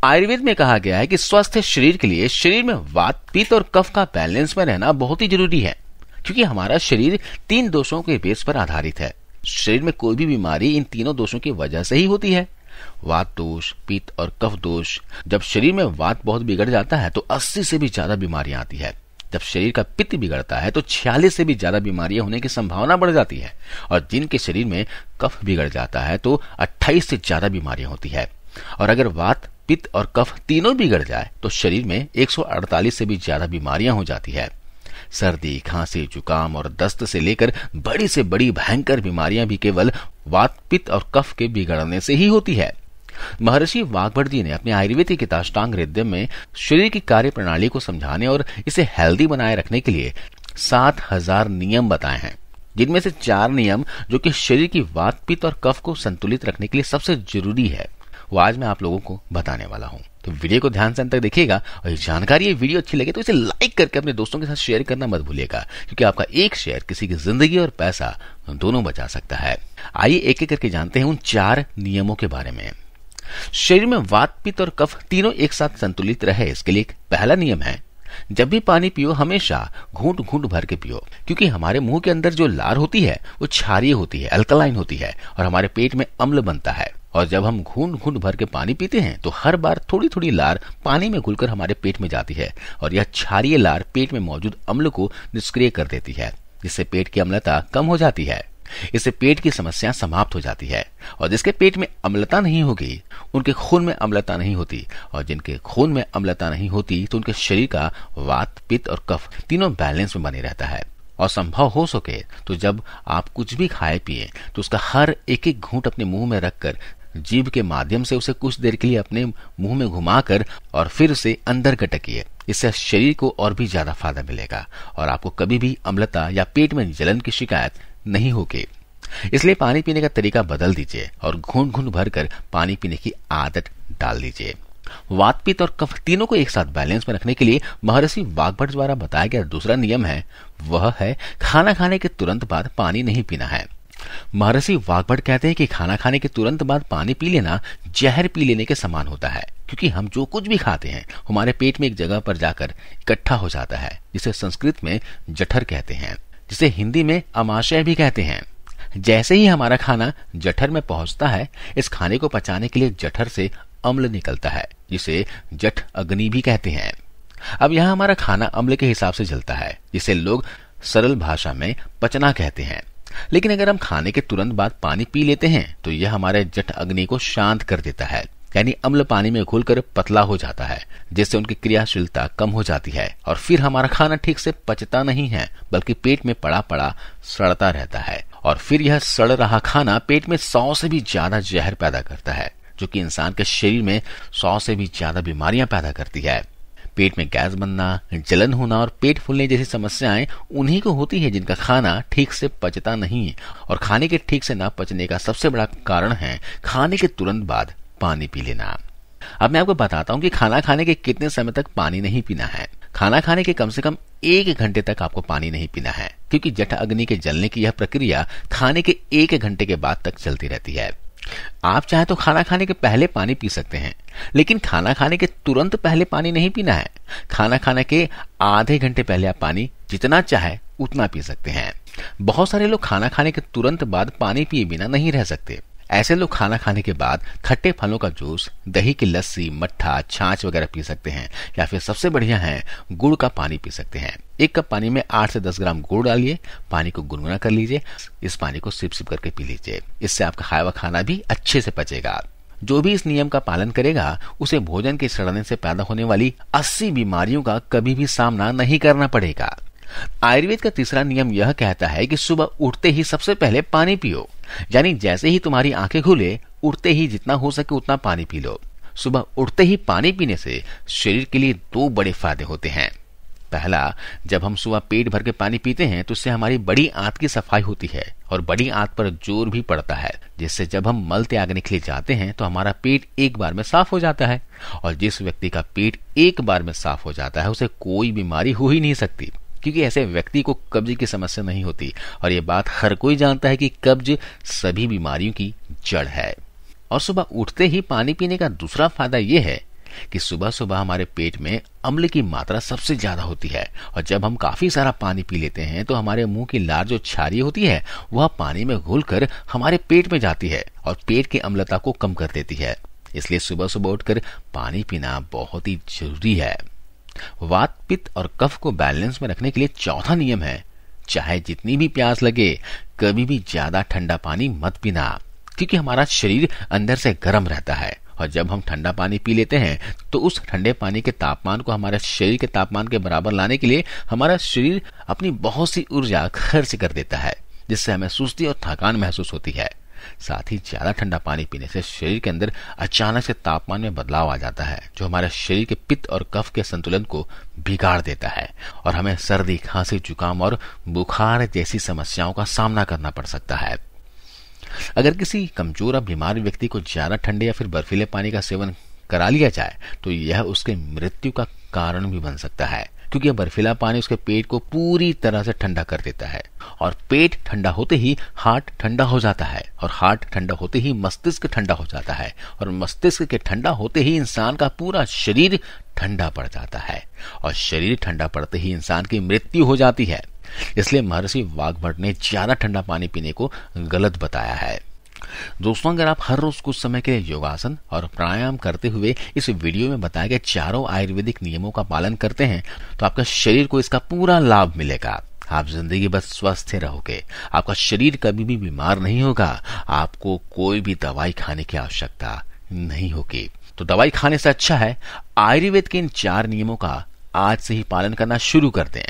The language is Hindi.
आयुर्वेद में कहा गया है कि स्वस्थ शरीर के लिए शरीर में वात, पित्त और कफ का बैलेंस में रहना बहुत ही जरूरी है, क्योंकि हमारा शरीर 3 दोषों के बेस पर आधारित है। शरीर में कोई भी बीमारी इन तीनों दोषों की वजह से ही होती है। वात दोष, पित्त और कफ दोष। जब शरीर में वात बहुत बिगड़ जाता है तो 80 से भी ज्यादा बीमारियां आती है। जब शरीर का पित्त बिगड़ता है तो 46 से भी ज्यादा बीमारियां होने की संभावना बढ़ जाती है, और जिनके शरीर में कफ बिगड़ जाता है तो 28 से ज्यादा बीमारियां होती है। और अगर वात, पित्त और कफ तीनों बिगड़ जाए तो शरीर में 148 से भी ज्यादा बीमारियां हो जाती है। सर्दी, खांसी, जुकाम और दस्त से लेकर बड़ी से बड़ी भयंकर बीमारियां भी केवल वात, पित्त और कफ के बिगड़ने से ही होती है। महर्षि वाग्भट जी ने अपने आयुर्वेदिक किताब अष्टांग हृदय में शरीर की कार्य प्रणाली को समझाने और इसे हेल्दी बनाए रखने के लिए 7000 नियम बताए हैं, जिनमें से 4 नियम जो कि शरीर की वात, पित्त और कफ को संतुलित रखने के लिए सबसे जरूरी है, वो आज मैं आप लोगों को बताने वाला हूं। तो वीडियो को ध्यान से अंत तक देखिएगा, और ये जानकारी, ये वीडियो अच्छी लगे तो इसे लाइक करके अपने दोस्तों के साथ शेयर करना मत भूलिएगा, क्योंकि आपका एक शेयर किसी की जिंदगी और पैसा दोनों बचा सकता है। आइए एक एक करके जानते हैं उन 4 नियमों के बारे में। शरीर में वात, पित्त और कफ तीनों एक साथ संतुलित रहे, इसके लिए पहला नियम है, जब भी पानी पियो हमेशा घूंट घूंट भर के पियो, क्योंकि हमारे मुंह के अंदर जो लार होती है वो क्षारीय होती है, अल्कलाइन होती है, और हमारे पेट में अम्ल बनता है। और जब हम घूंट घूंट भर के पानी पीते हैं तो हर बार थोड़ी थोड़ी लार पानी में घुलकर हमारे पेट में जाती है, और यह क्षारीय लार पेट में मौजूद अम्ल को निष्क्रिय कर देती है, जिससे पेट की अम्लता कम हो जाती है। इससे पेट की समस्या समाप्त हो जाती है। और जिसके पेट में अम्लता नहीं होगी उनके खून में अम्लता नहीं होती, और जिनके खून में अम्लता नहीं होती तो उनके शरीर का वात, पित्त और कफ तीनों बैलेंस में बने रहता है। और संभव हो सके तो जब आप कुछ भी खाए पिए तो उसका हर एक एक घूंट अपने मुंह में रखकर जीभ के माध्यम से उसे कुछ देर के लिए अपने मुंह में घुमाकर और फिर उसे अंदर गटकिए। इससे शरीर को और भी ज्यादा फायदा मिलेगा और आपको कभी भी अम्लता या पेट में जलन की शिकायत नहीं होगी। इसलिए पानी पीने का तरीका बदल दीजिए और घूंट घूंट भरकर पानी पीने की आदत डाल दीजिए। वात, पित्त और कफ तीनों को एक साथ बैलेंस में रखने के लिए महर्षि वाग्भट द्वारा बताया गया दूसरा नियम है, वह है खाना खाने के तुरंत बाद पानी नहीं पीना है। महर्षि वाग्भट कहते हैं कि खाना खाने के तुरंत बाद पानी पी लेना जहर पी लेने के समान होता है, क्योंकि हम जो कुछ भी खाते हैं हमारे पेट में एक जगह पर जाकर इकट्ठा हो जाता है, जिसे संस्कृत में जठर कहते हैं, जिसे हिंदी में अमाशय भी कहते हैं। जैसे ही हमारा खाना जठर में पहुंचता है, इस खाने को पचाने के लिए जठर से अम्ल निकलता है, जिसे जठ अग्नि भी कहते हैं। अब यहाँ हमारा खाना अम्ल के हिसाब से जलता है, जिसे लोग सरल भाषा में पचना कहते हैं। लेकिन अगर हम खाने के तुरंत बाद पानी पी लेते हैं तो यह हमारे जठ अग्नि को शांत कर देता है, यानी अम्ल पानी में घुलकर पतला हो जाता है, जिससे उनकी क्रियाशीलता कम हो जाती है और फिर हमारा खाना ठीक से पचता नहीं है, बल्कि पेट में पड़ा पड़ा सड़ता रहता है। और फिर यह सड़ रहा खाना पेट में 100 से भी ज्यादा जहर पैदा करता है, जो कि इंसान के शरीर में 100 से भी ज्यादा बीमारियां पैदा करती है। पेट में गैस बनना, जलन होना और पेट फूलने जैसी समस्याएं उन्हीं को होती है जिनका खाना ठीक से पचता नहीं। और खाने के ठीक से ना पचने का सबसे बड़ा कारण है खाने के तुरंत बाद पानी पी लेना। अब मैं आपको बताता हूँ कि खाना खाने के कितने समय तक पानी नहीं पीना है। खाना खाने के कम से कम 1 घंटे तक आपको पानी नहीं पीना है, क्योंकि जठ अग्नि के जलने की यह प्रक्रिया खाने के 1 घंटे के बाद तक चलती रहती है। आप चाहे तो खाना खाने के पहले पानी पी सकते हैं, लेकिन खाना खाने के तुरंत पहले पानी नहीं पीना है। खाना खाने के आधे घंटे पहले आप पानी जितना चाहे उतना पी सकते हैं। बहुत सारे लोग खाना खाने के तुरंत बाद पानी पिए बिना नहीं रह सकते। ऐसे लोग खाना खाने के बाद खट्टे फलों का जूस, दही की लस्सी, मट्ठा, छाछ वगैरह पी सकते हैं, या फिर सबसे बढ़िया है गुड़ का पानी पी सकते हैं। 1 कप पानी में 8 से 10 ग्राम गुड़ डालिए, पानी को गुनगुना कर लीजिए, इस पानी को सिप सिप करके पी लीजिए। इससे आपका खाया हुआ खाना भी अच्छे से पचेगा। जो भी इस नियम का पालन करेगा उसे भोजन के सड़ने से पैदा होने वाली 80 बीमारियों का कभी भी सामना नहीं करना पड़ेगा। आयुर्वेद का तीसरा नियम यह कहता है कि सुबह उठते ही सबसे पहले पानी पियो, यानी जैसे ही तुम्हारी आंखें खुले उठते ही जितना हो सके उतना पानी पी लो। सुबह उठते ही पानी पीने से शरीर के लिए 2 बड़े फायदे होते हैं। पहला, जब हम सुबह पेट भर के पानी पीते हैं तो उससे हमारी बड़ी आंत की सफाई होती है और बड़ी आंत पर जोर भी पड़ता है, जिससे जब हम मल त्यागने के लिए जाते हैं तो हमारा पेट एक बार में साफ हो जाता है। और जिस व्यक्ति का पेट एक बार में साफ हो जाता है उसे कोई बीमारी हो ही नहीं सकती, क्योंकि ऐसे व्यक्ति को कब्ज की समस्या नहीं होती। और ये बात हर कोई जानता है कि कब्ज सभी बीमारियों की जड़ है। और सुबह उठते ही पानी पीने का दूसरा फायदा यह है कि सुबह सुबह हमारे पेट में अम्ल की मात्रा सबसे ज्यादा होती है, और जब हम काफी सारा पानी पी लेते हैं तो हमारे मुंह की लार जो क्षारीय होती है वह पानी में घुलकर हमारे पेट में जाती है और पेट की अम्लता को कम कर देती है। इसलिए सुबह सुबह उठकर पानी पीना बहुत ही जरूरी है। वात, पित्त और कफ को बैलेंस में रखने के लिए चौथा नियम है, चाहे जितनी भी प्यास लगे कभी भी ज्यादा ठंडा पानी मत पीना, क्योंकि हमारा शरीर अंदर से गर्म रहता है और जब हम ठंडा पानी पी लेते हैं तो उस ठंडे पानी के तापमान को हमारे शरीर के तापमान के बराबर लाने के लिए हमारा शरीर अपनी बहुत सी ऊर्जा खर्च कर देता है, जिससे हमें सुस्ती और थकान महसूस होती है। साथ ही ज्यादा ठंडा पानी पीने से शरीर के अंदर अचानक से तापमान में बदलाव आ जाता है, जो हमारे शरीर के पित्त और कफ के संतुलन को बिगाड़ देता है और हमें सर्दी, खांसी, जुकाम और बुखार जैसी समस्याओं का सामना करना पड़ सकता है। अगर किसी कमजोर या बीमार व्यक्ति को ज्यादा ठंडे या फिर बर्फीले पानी का सेवन करा लिया जाए तो यह उसके मृत्यु का कारण भी बन सकता है, क्योंकि बर्फीला पानी उसके पेट को पूरी तरह से ठंडा कर देता है और पेट ठंडा होते ही हार्ट ठंडा हो जाता है और हार्ट ठंडा होते ही मस्तिष्क ठंडा हो जाता है और मस्तिष्क के ठंडा होते ही इंसान का पूरा शरीर ठंडा पड़ जाता है और शरीर ठंडा पड़ते ही इंसान की मृत्यु हो जाती है। इसलिए महर्षि वाग्भट ने ज्यादा ठंडा पानी पीने को गलत बताया है। दोस्तों, अगर आप हर रोज कुछ समय के लिए योगासन और प्राणायाम करते हुए इस वीडियो में बताए गए चारों आयुर्वेदिक नियमों का पालन करते हैं तो आपका शरीर को इसका पूरा लाभ मिलेगा। आप जिंदगी भर स्वस्थ रहोगे, आपका शरीर कभी भी बीमार नहीं होगा, आपको कोई भी दवाई खाने की आवश्यकता नहीं होगी। तो दवाई खाने से अच्छा है आयुर्वेद के इन 4 नियमों का आज से ही पालन करना शुरू कर दें।